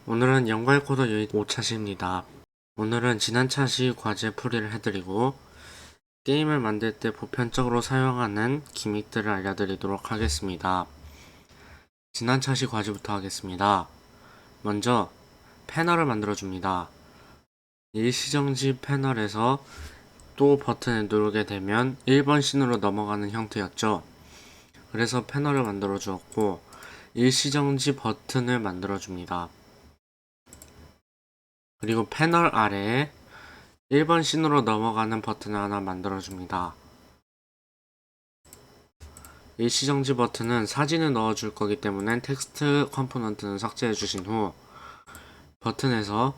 오늘은 연구할 코드 5차시입니다. 오늘은 지난 차시 과제 풀이를 해드리고 게임을 만들 때 보편적으로 사용하는 기믹들을 알려드리도록 하겠습니다. 지난 차시 과제부터 하겠습니다. 먼저 패널을 만들어줍니다. 일시정지 패널에서 또 버튼을 누르게 되면 1번 씬으로 넘어가는 형태였죠. 그래서 패널을 만들어 주었고 일시정지 버튼을 만들어 줍니다. 그리고 패널 아래에 1번 씬으로 넘어가는 버튼을 하나 만들어 줍니다. 일시정지 버튼은 사진을 넣어줄 거기 때문에 텍스트 컴포넌트는 삭제해 주신 후 버튼에서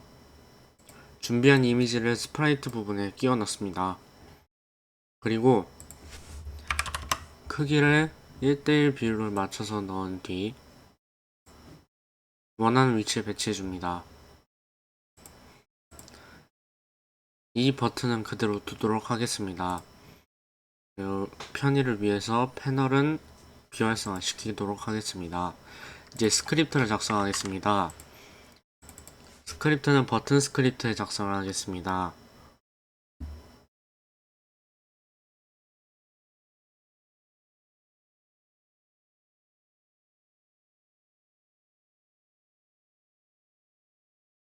준비한 이미지를 스프라이트 부분에 끼워 넣습니다. 그리고 크기를 1:1 비율로 맞춰서 넣은 뒤 원하는 위치에 배치해 줍니다. 이 버튼은 그대로 두도록 하겠습니다. 편의를 위해서 패널은 비활성화 시키도록 하겠습니다. 이제 스크립트를 작성하겠습니다. 스크립트는 버튼 스크립트에 작성을 하겠습니다.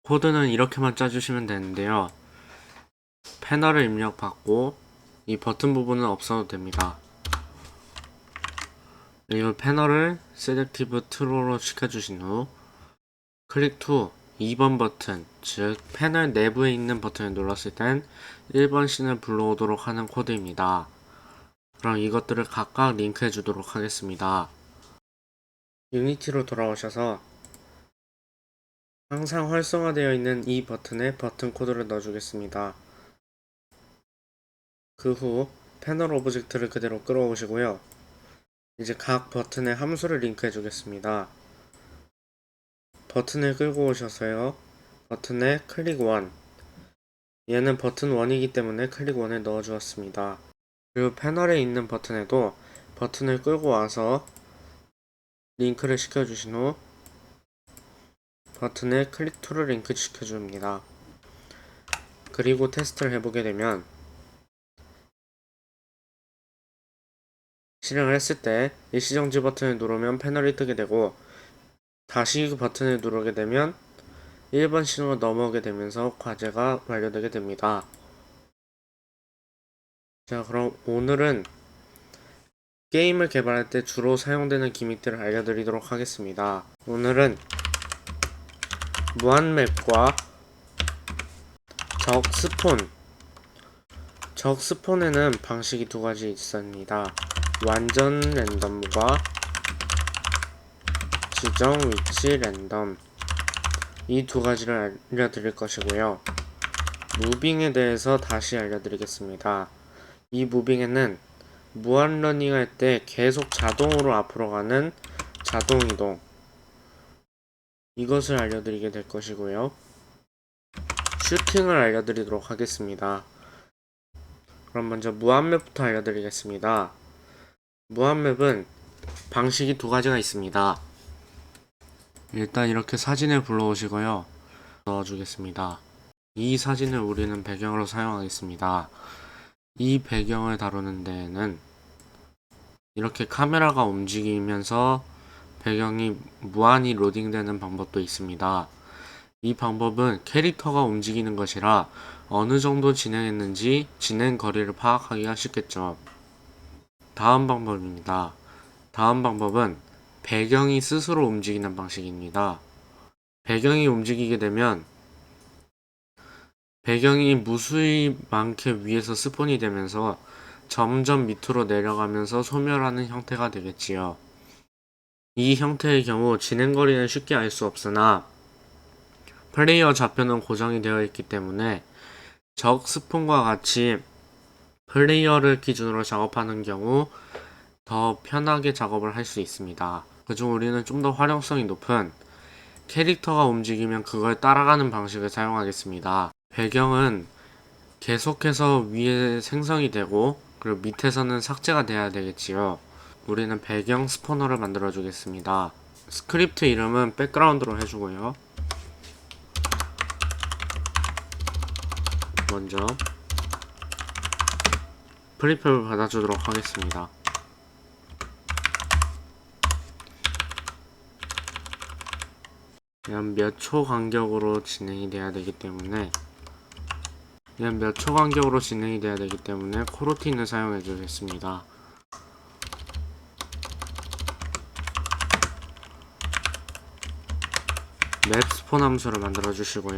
코드는 이렇게만 짜주시면 되는데요. 패널을 입력받고 이 버튼 부분은 없어도 됩니다. 그리고 패널을 Selective True로 시켜주신 후 클릭 to 2번 버튼, 즉 패널 내부에 있는 버튼을 눌렀을 땐 1번 씬을 불러오도록 하는 코드입니다. 그럼 이것들을 각각 링크해 주도록 하겠습니다. 유니티로 돌아오셔서 항상 활성화되어 있는 이 버튼에 버튼 코드를 넣어주겠습니다. 그 후 패널 오브젝트를 그대로 끌어오시고요. 이제 각 버튼에 함수를 링크해 주겠습니다. 버튼을 끌고 오셔서요. 버튼에 클릭 1. 얘는 버튼 1이기 때문에 클릭 1을 넣어 주었습니다. 그리고 패널에 있는 버튼에도 버튼을 끌고 와서 링크를 시켜주신 후 버튼에 클릭 2를 링크 시켜줍니다. 그리고 테스트를 해보게 되면 실행을 했을 때 일시정지 버튼을 누르면 패널이 뜨게 되고 다시 그 버튼을 누르게 되면 1번 씬으로 넘어오게 되면서 과제가 완료되게 됩니다. 자, 그럼 오늘은 게임을 개발할 때 주로 사용되는 기믹들을 알려드리도록 하겠습니다. 오늘은 무한맵과 적스폰에는 방식이 두 가지 있습니다. 완전 랜덤과 지정 위치 랜덤, 이 두 가지를 알려드릴 것이고요. 무빙에 대해서 다시 알려드리겠습니다. 이 무빙에는 무한 러닝 할 때 계속 자동으로 앞으로 가는 자동이동, 이것을 알려드리게 될 것이고요. 슈팅을 알려드리도록 하겠습니다. 그럼 먼저 무한맵부터 알려드리겠습니다. 무한맵은 방식이 두 가지가 있습니다. 일단 이렇게 사진을 불러오시고요. 넣어주겠습니다. 이 사진을 우리는 배경으로 사용하겠습니다. 이 배경을 다루는 데에는 이렇게 카메라가 움직이면서 배경이 무한히 로딩되는 방법도 있습니다. 이 방법은 캐릭터가 움직이는 것이라 어느 정도 진행했는지 진행 거리를 파악하기가 쉽겠죠. 다음 방법입니다. 다음 방법은 배경이 스스로 움직이는 방식입니다. 배경이 움직이게 되면 배경이 무수히 많게 위에서 스폰이 되면서 점점 밑으로 내려가면서 소멸하는 형태가 되겠지요. 이 형태의 경우 진행거리는 쉽게 알 수 없으나 플레이어 좌표는 고정이 되어 있기 때문에 적 스폰과 같이 플레이어를 기준으로 작업하는 경우 더 편하게 작업을 할 수 있습니다. 그중 우리는 좀 더 활용성이 높은 캐릭터가 움직이면 그걸 따라가는 방식을 사용하겠습니다. 배경은 계속해서 위에 생성이 되고 그리고 밑에서는 삭제가 돼야 되겠지요. 우리는 배경 스포너를 만들어 주겠습니다. 스크립트 이름은 백그라운드로 해주고요. 먼저 프리팹을 받아주도록 하겠습니다. 약 몇 초 간격으로 진행이 돼야 되기 때문에 코로틴을 사용해 주겠습니다. 맵 스폰 함수를 만들어 주시고요.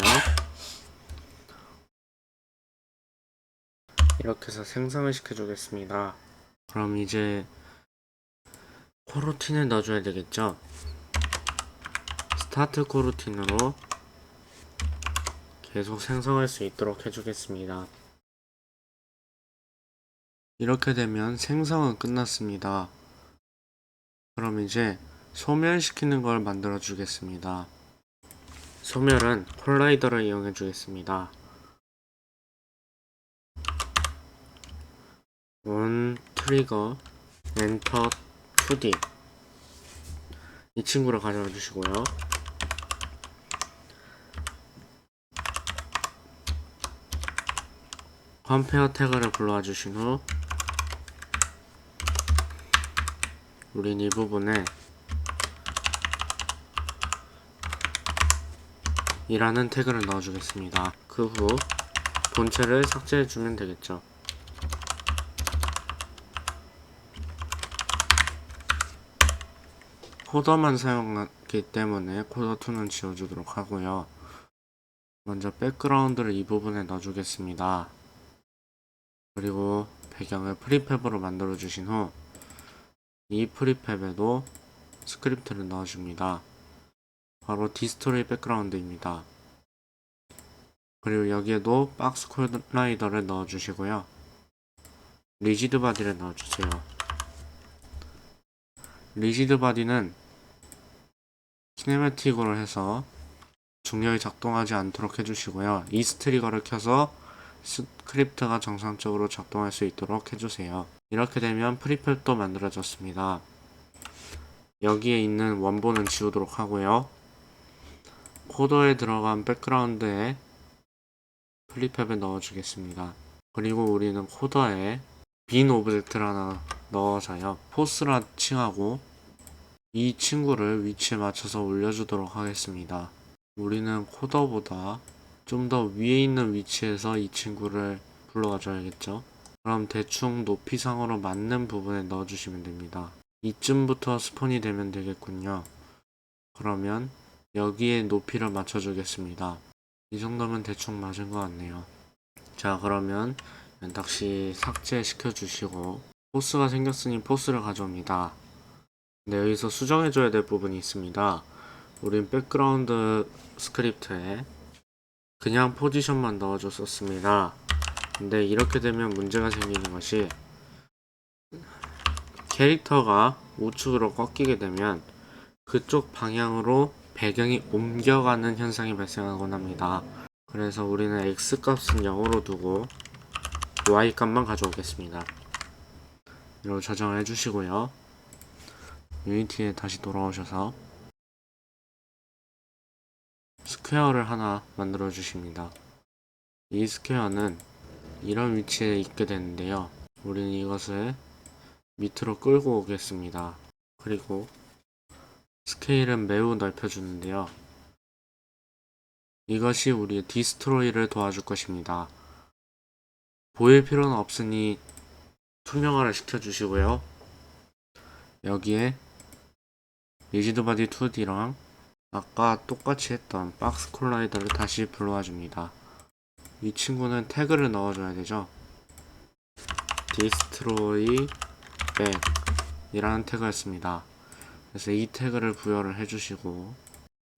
이렇게 해서 생성을 시켜 주겠습니다. 그럼 이제 코로틴을 넣어줘야 되겠죠. 스타트 코로틴으로 계속 생성할 수 있도록 해주겠습니다. 이렇게 되면 생성은 끝났습니다. 그럼 이제 소멸시키는 걸 만들어 주겠습니다. 소멸은 콜라이더를 이용해 주겠습니다. on 트리거 엔터 2D 이 친구를 가져와 주시고요. 컴페어 태그를 불러와 주신 후 우린 이 부분에 이라는 태그를 넣어주겠습니다. 그 후 본체를 삭제해주면 되겠죠. 코더만 사용하기 때문에 코더2는 지워주도록 하고요. 먼저 백그라운드를 이 부분에 넣어주겠습니다. 그리고 배경을 프리팹으로 만들어 주신 후 이 프리팹에도 스크립트를 넣어줍니다. 바로 디스토리 백그라운드입니다. 그리고 여기에도 박스 콜라이더를 넣어주시고요. 리지드 바디를 넣어주세요. 리지드 바디는 키네매틱으로 해서 중력이 작동하지 않도록 해주시고요. 이스 트리거를 켜서 스크립트가 정상적으로 작동할 수 있도록 해주세요. 이렇게 되면 프리팹도 만들어졌습니다. 여기에 있는 원본은 지우도록 하고요. 코더에 들어간 백그라운드에 프리팹을 넣어주겠습니다. 그리고 우리는 코더에 빈 오브젝트를 하나 넣어서요. 포스라 칭하고 이 친구를 위치에 맞춰서 올려주도록 하겠습니다. 우리는 코더보다 좀 더 위에 있는 위치에서 이 친구를 불러와 줘야겠죠. 그럼 대충 높이상으로 맞는 부분에 넣어주시면 됩니다. 이쯤부터 스폰이 되면 되겠군요. 그러면 여기에 높이를 맞춰주겠습니다. 이 정도면 대충 맞은 것 같네요. 자, 그러면 다시 삭제시켜 주시고 포스가 생겼으니 포스를 가져옵니다. 근데 여기서 수정해줘야 될 부분이 있습니다. 우린 백그라운드 스크립트에 그냥 포지션만 넣어줬었습니다. 근데 이렇게 되면 문제가 생기는 것이 캐릭터가 우측으로 꺾이게 되면 그쪽 방향으로 배경이 옮겨가는 현상이 발생하곤 합니다. 그래서 우리는 X값은 0으로 두고 Y값만 가져오겠습니다. 이렇게 저장을 해주시고요. 유니티에 다시 돌아오셔서 스퀘어를 하나 만들어 주십니다. 이 스퀘어는 이런 위치에 있게 되는데요. 우리는 이것을 밑으로 끌고 오겠습니다. 그리고 스케일은 매우 넓혀주는데요. 이것이 우리의 디스트로이를 도와줄 것입니다. 보일 필요는 없으니 투명화를 시켜주시고요. 여기에 리지드 바디 2D랑 아까 똑같이 했던 박스 콜라이더를 다시 불러와 줍니다. 이 친구는 태그를 넣어줘야 되죠. 디스트로이 백 이라는 태그였습니다. 그래서 이 태그를 부여를 해주시고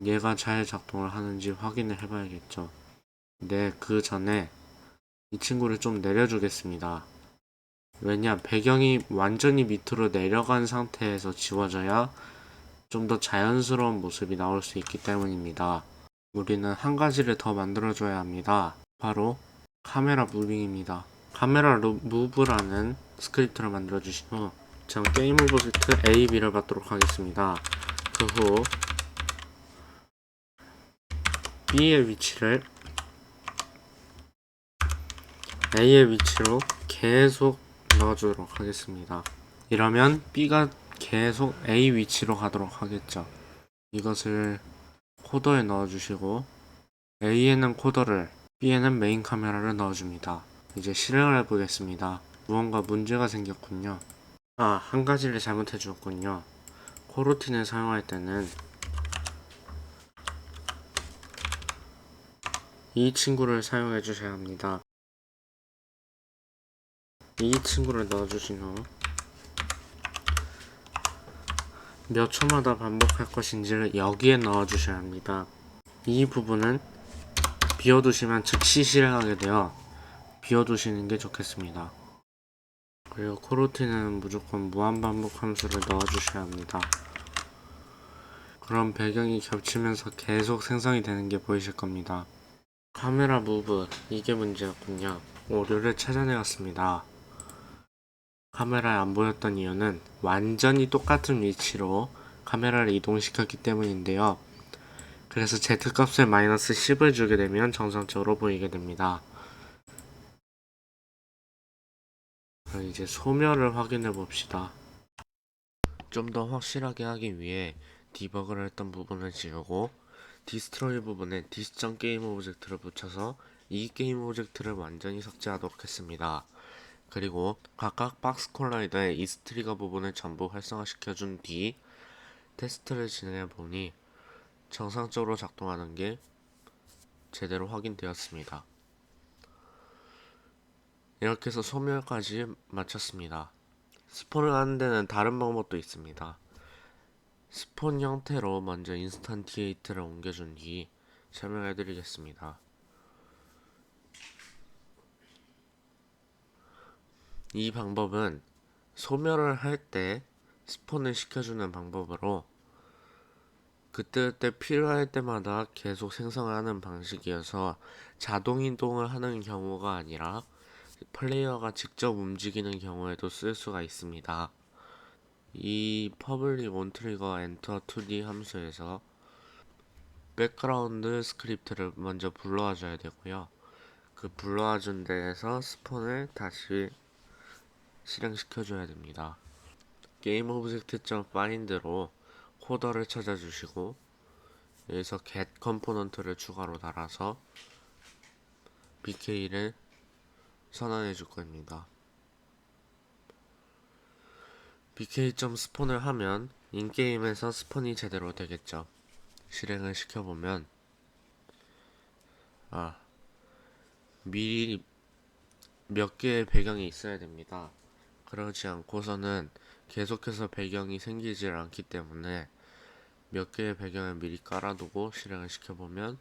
얘가 잘 작동을 하는지 확인을 해봐야겠죠. 근데 그 전에 이 친구를 좀 내려주겠습니다. 왜냐, 배경이 완전히 밑으로 내려간 상태에서 지워져야 좀 더 자연스러운 모습이 나올 수 있기 때문입니다. 우리는 한 가지를 더 만들어줘야 합니다. 바로 카메라 무빙입니다. 카메라 무브라는 스크립트를 만들어주신 후 전 게임 오브젝트 AB를 받도록 하겠습니다. 그 후 B의 위치를 A의 위치로 계속 넣어주도록 하겠습니다. 이러면 B가 계속 A 위치로 가도록 하겠죠. 이것을 코더에 넣어주시고 A에는 코더를, B에는 메인 카메라를 넣어줍니다. 이제 실행을 해보겠습니다. 무언가 문제가 생겼군요. 한 가지를 잘못해 주었군요. 코르틴을 사용할 때는 이 친구를 사용해 주셔야 합니다. 이 친구를 넣어주신 후 몇 초마다 반복할 것인지를 여기에 넣어주셔야 합니다. 이 부분은 비워두시면 즉시 실행하게 되어 비워두시는 게 좋겠습니다. 그리고 코르틴은 무조건 무한반복 함수를 넣어주셔야 합니다. 그럼 배경이 겹치면서 계속 생성이 되는 게 보이실 겁니다. 카메라 무브, 이게 문제였군요. 오류를 찾아내었습니다. 카메라에 안 보였던 이유는 완전히 똑같은 위치로 카메라를 이동시켰기 때문인데요. 그래서 Z값에 마이너스 10을 주게 되면 정상적으로 보이게 됩니다. 이제 소멸을 확인해 봅시다. 좀 더 확실하게 하기 위해 디버그를 했던 부분을 지우고 디스트로이 부분에 디스.게임 오브젝트를 붙여서 이 게임 오브젝트를 완전히 삭제하도록 했습니다. 그리고 각각 박스 콜라이더의 이스트리거 부분을 전부 활성화시켜준 뒤 테스트를 진행해보니 정상적으로 작동하는 게 제대로 확인되었습니다. 이렇게 해서 소멸까지 마쳤습니다. 스폰을 하는 데는 다른 방법도 있습니다. 스폰 형태로 먼저 인스턴티에이트를 옮겨준 뒤 설명해드리겠습니다. 이 방법은 소멸을 할 때 스폰을 시켜주는 방법으로 그때그때 필요할 때마다 계속 생성하는 방식이어서 자동 이동을 하는 경우가 아니라 플레이어가 직접 움직이는 경우에도 쓸 수가 있습니다. 이 public onTrigger enter 2D 함수에서 백그라운드 스크립트를 먼저 불러와 줘야 되고요. 그 불러와 준 데에서 스폰을 다시 실행시켜 줘야 됩니다. 게임 오브젝트.find로 코더를 찾아주시고 여기서 get 컴포넌트를 추가로 달아서 bk를 선언해 줄 겁니다. bk.spawn을 하면 인게임에서 스폰이 제대로 되겠죠. 실행을 시켜보면 미리 몇 개의 배경이 있어야 됩니다. 그러지 않고서는 계속해서 배경이 생기질 않기 때문에 몇 개의 배경을 미리 깔아두고 실행을 시켜보면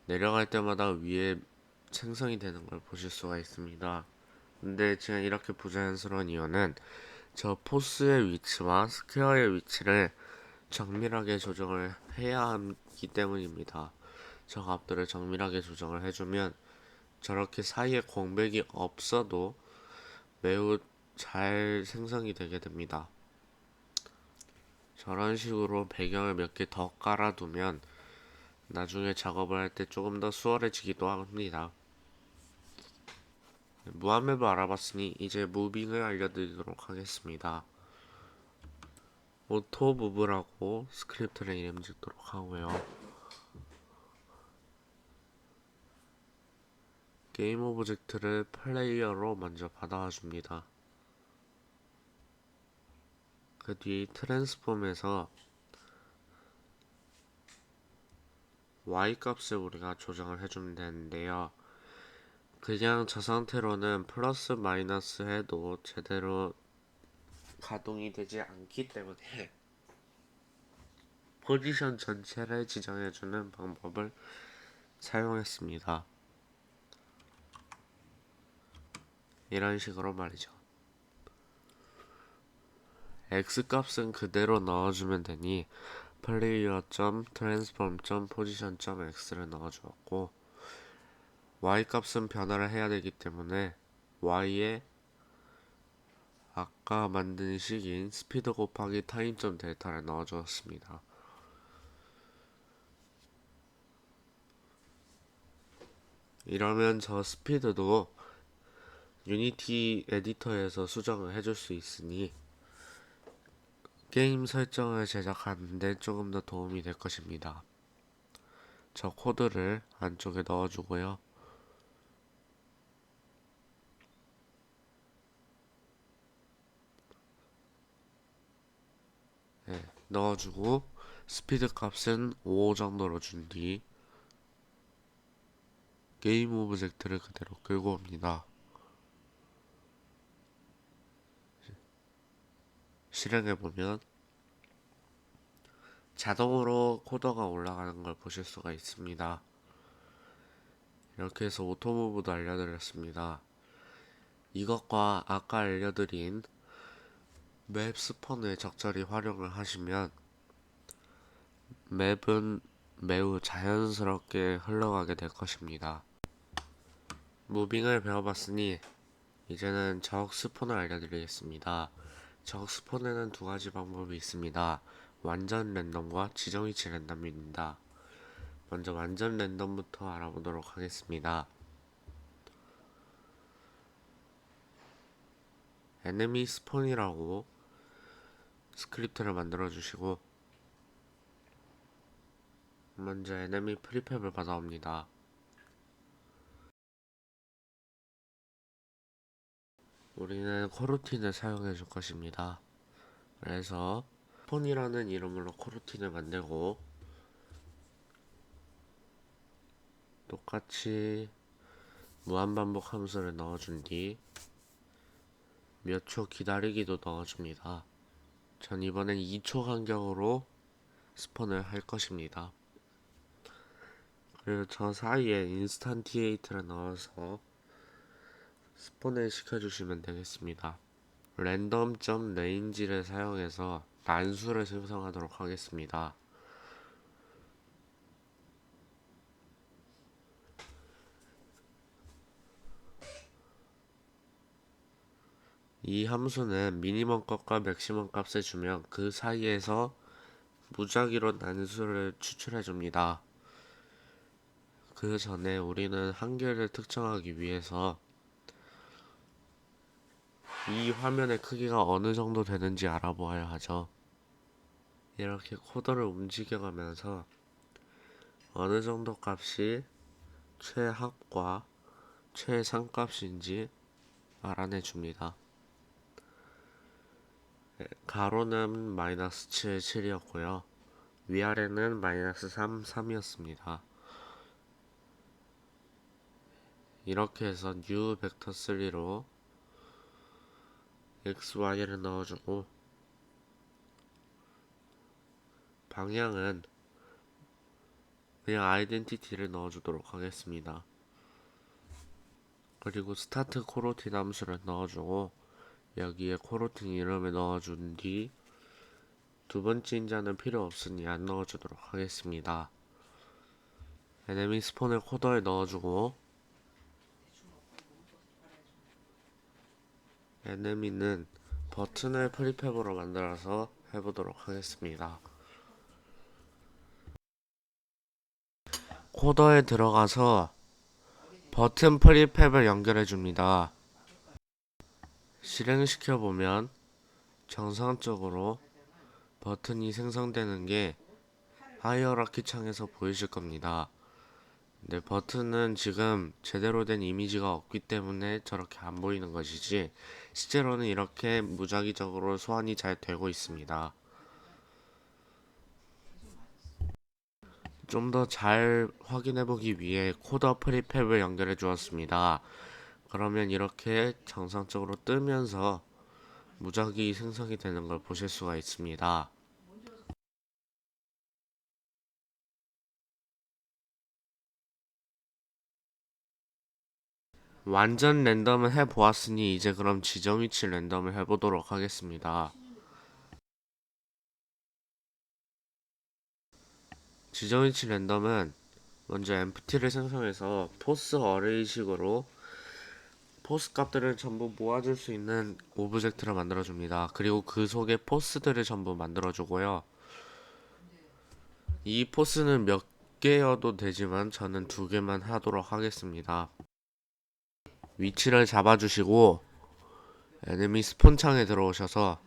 내려갈 때마다 위에 생성이 되는 걸 보실 수가 있습니다. 근데 제가 이렇게 부자연스러운 이유는 저 포스의 위치와 스퀘어의 위치를 정밀하게 조정을 해야 하기 때문입니다. 저 값들을 정밀하게 조정을 해주면 저렇게 사이에 공백이 없어도 매우 잘 생성이 되게 됩니다. 저런 식으로 배경을 몇 개 더 깔아두면 나중에 작업을 할 때 조금 더 수월해지기도 합니다. 무한맵을 알아봤으니 이제 무빙을 알려드리도록 하겠습니다. 오토 무브라고 스크립트를 이름 짓도록 하고요. 게임 오브젝트를 플레이어로 먼저 받아와 줍니다. 그 뒤 트랜스폼에서 y 값을 우리가 조정을 해주면 되는데요. 그냥 저 상태로는 플러스 마이너스 해도 제대로 가동이 되지 않기 때문에 포지션 전체를 지정해주는 방법을 사용했습니다. 이런 식으로 말이죠. x값은 그대로 넣어주면 되니 player.transform.position.x를 넣어주었고 y값은 변화를 해야 되기 때문에 y에 아까 만든 식인 스피드 곱하기 타임.델타를 넣어주었습니다. 이러면 저 스피드도 유니티 에디터에서 수정을 해줄 수 있으니 게임 설정을 제작하는 데 조금 더 도움이 될 것입니다. 저 코드를 안쪽에 넣어주고요. 네, 넣어주고 스피드 값은 5 정도로 준 뒤 게임 오브젝트를 그대로 끌고 옵니다. 실행해보면 자동으로 코더가 올라가는 걸 보실 수가 있습니다. 이렇게 해서 오토무브도 알려드렸습니다. 이것과 아까 알려드린 맵 스폰을 적절히 활용을 하시면 맵은 매우 자연스럽게 흘러가게 될 것입니다. 무빙을 배워봤으니 이제는 적 스폰을 알려드리겠습니다. 적 스폰에는 두 가지 방법이 있습니다. 완전 랜덤과 지정 위치 랜덤입니다. 먼저 완전 랜덤부터 알아보도록 하겠습니다. 에네미 스폰이라고 스크립트를 만들어 주시고 먼저 에네미 프리팹을 받아옵니다. 우리는 코루틴을 사용해 줄 것입니다. 그래서 스폰이라는 이름으로 코루틴을 만들고 똑같이 무한반복 함수를 넣어준 뒤 몇 초 기다리기도 넣어줍니다. 전 이번엔 2초 간격으로 스폰을 할 것입니다. 그리고 저 사이에 인스탄티에이트를 넣어서 스폰을 시켜주시면 되겠습니다. 랜덤.range를 사용해서 난수를 생성하도록 하겠습니다. 이 함수는 미니멈 값과 맥시멈 값을 주면 그 사이에서 무작위로 난수를 추출해줍니다. 그 전에 우리는 한계를 특정하기 위해서 이 화면의 크기가 어느 정도 되는지 알아보아야 하죠. 이렇게 코드를 움직여가면서 어느 정도 값이 최합과 최상값인지 알아내 줍니다. 가로는 마이너스 7, 7이었고요. 위아래는 마이너스 3, 3이었습니다. 이렇게 해서 new 벡터 3로 x, y를 넣어주고 방향은 그냥 아이덴티티를 넣어주도록 하겠습니다. 그리고 스타트 코로틴 함수를 넣어주고 여기에 코로틴 이름을 넣어준 뒤 두 번째 인자는 필요 없으니 안 넣어주도록 하겠습니다. 에네미 스폰을 코더에 넣어주고 에네미는 버튼을 프리팹으로 만들어서 해보도록 하겠습니다. 코더에 들어가서 버튼 프리팹을 연결해 줍니다. 실행시켜보면 정상적으로 버튼이 생성되는 게 하이어라키 창에서 보이실 겁니다. 근데 버튼은 지금 제대로 된 이미지가 없기 때문에 저렇게 안 보이는 것이지 실제로는 이렇게 무작위적으로 소환이 잘 되고 있습니다. 좀 더 잘 확인해보기 위해 코더 프리팹을 연결해 주었습니다. 그러면 이렇게 정상적으로 뜨면서 무작위 생성이 되는 걸 보실 수가 있습니다. 완전 랜덤을 해보았으니 이제 그럼 지정 위치 랜덤을 해보도록 하겠습니다. 지정 위치 랜덤은 먼저 empty를 생성해서 포스 어레이식으로 포스 값들을 전부 모아줄 수 있는 오브젝트를 만들어줍니다. 그리고 그 속에 포스들을 전부 만들어주고요. 이 포스는 몇 개여도 되지만 저는 두 개만 하도록 하겠습니다. 위치를 잡아주시고 에네미 스폰 창에 들어오셔서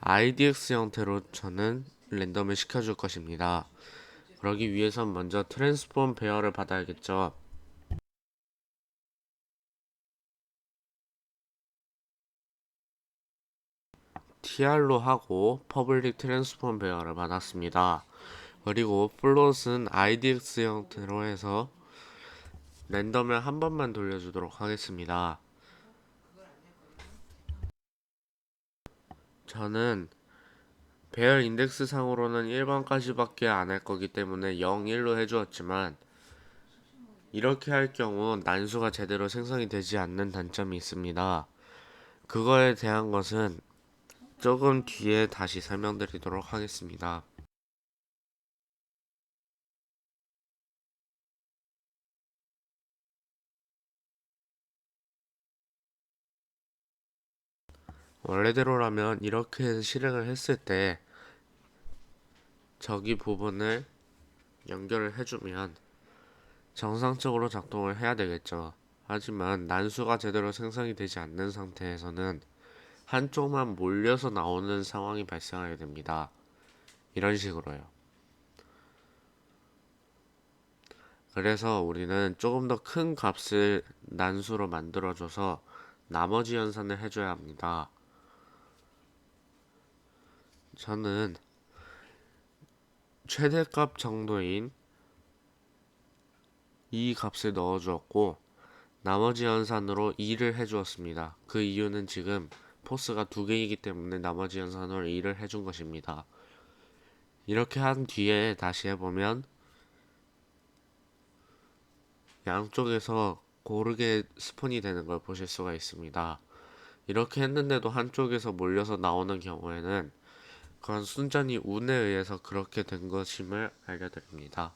IDX 형태로 저는 랜덤을 시켜줄 것입니다. 그러기 위해선 먼저 트랜스폼 배열을 받아야겠죠. TR로 하고 퍼블릭 트랜스폼 배열을 받았습니다. 그리고 플롯은 IDX 형태로 해서 랜덤을 한 번만 돌려주도록 하겠습니다. 저는 배열 인덱스 상으로는 1번까지밖에 안 할 거기 때문에 0, 1로 해주었지만 이렇게 할 경우 난수가 제대로 생성이 되지 않는 단점이 있습니다. 그거에 대한 것은 조금 뒤에 다시 설명드리도록 하겠습니다. 원래대로라면 이렇게 실행을 했을 때 저기 부분을 연결을 해주면 정상적으로 작동을 해야 되겠죠. 하지만 난수가 제대로 생성이 되지 않는 상태에서는 한쪽만 몰려서 나오는 상황이 발생하게 됩니다. 이런 식으로요. 그래서 우리는 조금 더 큰 값을 난수로 만들어줘서 나머지 연산을 해줘야 합니다. 저는 최대값 정도인 이 값을 넣어주었고 나머지 연산으로 2를 해주었습니다. 그 이유는 지금 포스가 두 개이기 때문에 나머지 연산으로 2를 해준 것입니다. 이렇게 한 뒤에 다시 해보면 양쪽에서 고르게 스폰이 되는 걸 보실 수가 있습니다. 이렇게 했는데도 한쪽에서 몰려서 나오는 경우에는 그건 순전히 운에 의해서 그렇게 된 것임을 알려드립니다.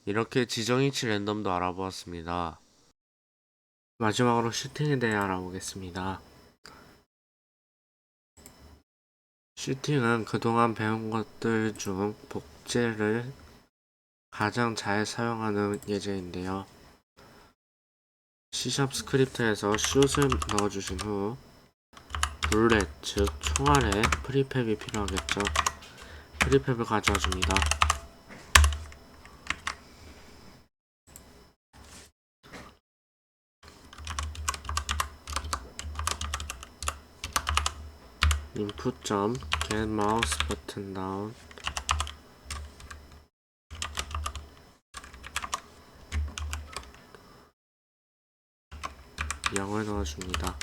이렇게 지정이치 랜덤도 알아보았습니다. 마지막으로 슈팅에 대해 알아보겠습니다. 슈팅은 그동안 배운 것들 중 복제를 가장 잘 사용하는 예제인데요. C# 스크립트에서 슛을 넣어주신 후 룰렛, 즉 총알에 프리팹이 필요하겠죠. 프리팹을 가져와 줍니다. input.get mouse button down 영을 넣어줍니다.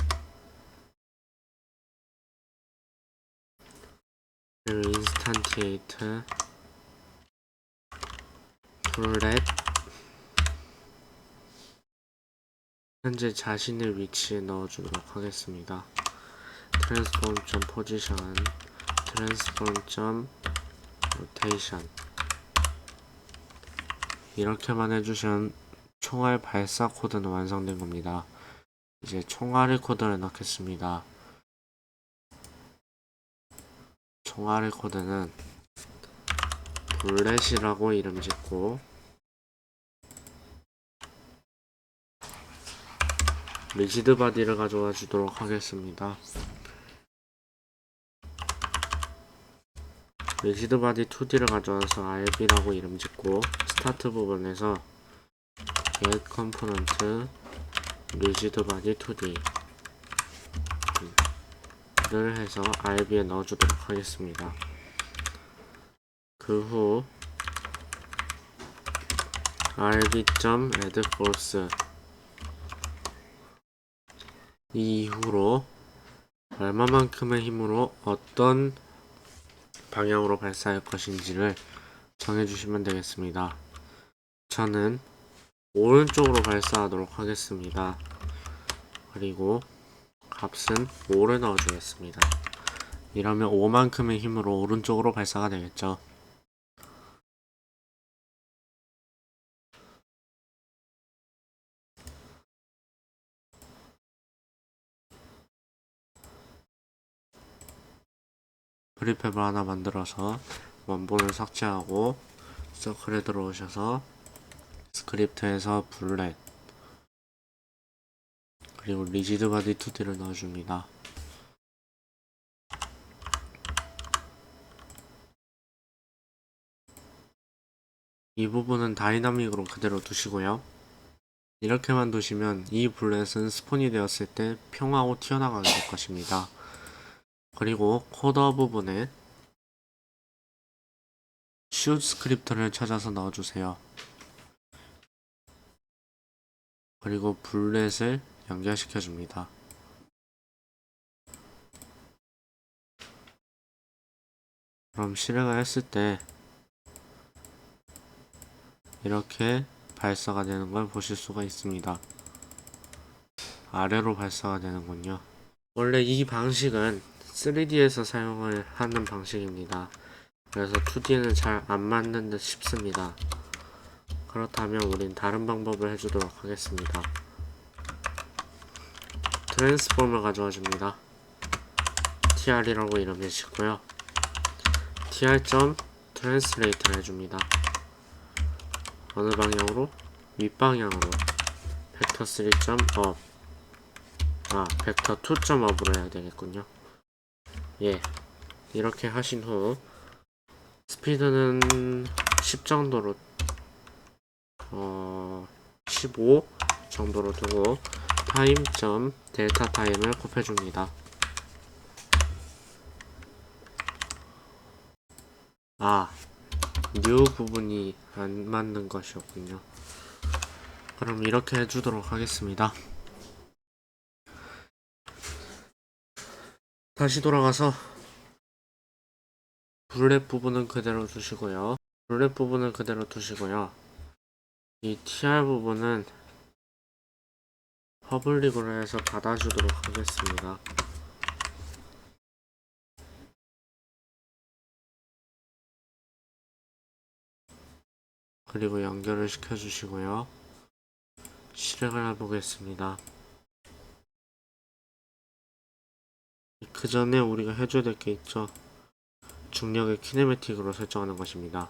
그리고 instantiate 룰렛 현재 자신의 위치에 넣어주도록 하겠습니다. transform.position transform.rotation 이렇게만 해주시면 총알 발사 코드는 완성된 겁니다. 이제 총알의 코드를 넣겠습니다. 총알의 코드는 블렛이라고 이름 짓고 리지드 바디를 가져와 주도록 하겠습니다. 리지드 바디 2D를 가져와서 RB라고 이름 짓고 스타트 부분에서 get component 리지드 바디 2D 를 해서 RB에 넣어주도록 하겠습니다. 그 후 rb.addForce 이 이후로 얼마만큼의 힘으로 어떤 방향으로 발사할 것인지를 정해주시면 되겠습니다. 저는 오른쪽으로 발사하도록 하겠습니다. 그리고 값은 5를 넣어주겠습니다. 이러면 5만큼의 힘으로 오른쪽으로 발사가 되겠죠. 프리팹을 하나 만들어서 원본을 삭제하고 서클에 들어오셔서 스크립트에서 블렛 그리고 리지드 바디 2D를 넣어줍니다. 이 부분은 다이나믹으로 그대로 두시고요. 이렇게만 두시면 이 블렛은 스폰이 되었을 때 평하고 튀어나가게 될 것입니다. 그리고 코더 부분에 슛 스크립트를 찾아서 넣어주세요. 그리고 블렛을 연결시켜줍니다. 그럼 실행을 했을 때 이렇게 발사가 되는 걸 보실 수가 있습니다. 아래로 발사가 되는군요. 원래 이 방식은 3D에서 사용을 하는 방식입니다. 그래서 2D는 잘 안 맞는 듯 싶습니다. 그렇다면 우린 다른 방법을 해주도록 하겠습니다. 트랜스폼을 가져와 줍니다. tr이라고 이름을 짓고요. tr.translate를 해줍니다. 어느 방향으로? 윗방향으로 vector 3.up vector 2.up으로 해야 되겠군요. 예, 이렇게 하신 후 스피드는 10 정도로 15 정도로 두고 타임.델타 타임을 곱해줍니다. new 부분이 안 맞는 것이었군요. 그럼 이렇게 해주도록 하겠습니다. 다시 돌아가서 블렛 부분은 그대로 두시고요. 이 TR 부분은 퍼블릭으로 해서 받아주도록 하겠습니다. 그리고 연결을 시켜주시고요. 실행을 해보겠습니다. 그 전에 우리가 해줘야 될 게 있죠. 중력을 키네매틱으로 설정하는 것입니다.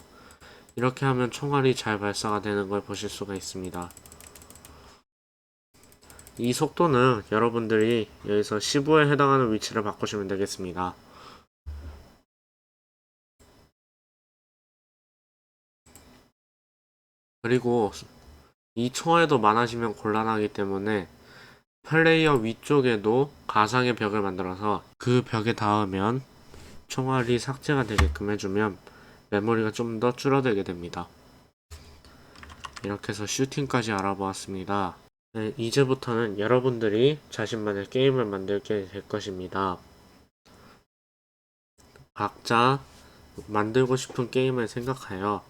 이렇게 하면 총알이 잘 발사가 되는 걸 보실 수가 있습니다. 이 속도는 여러분들이 여기서 15에 해당하는 위치를 바꾸시면 되겠습니다. 그리고 이 총알도 많아지면 곤란하기 때문에 플레이어 위쪽에도 가상의 벽을 만들어서 그 벽에 닿으면 총알이 삭제가 되게끔 해주면 메모리가 좀 더 줄어들게 됩니다. 이렇게 해서 슈팅까지 알아보았습니다. 네, 이제부터는 여러분들이 자신만의 게임을 만들게 될 것입니다. 각자 만들고 싶은 게임을 생각하여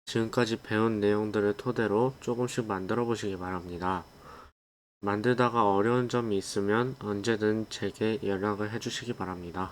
지금까지 배운 내용들을 토대로 조금씩 만들어 보시기 바랍니다. 만들다가 어려운 점이 있으면 언제든 제게 연락을 해주시기 바랍니다.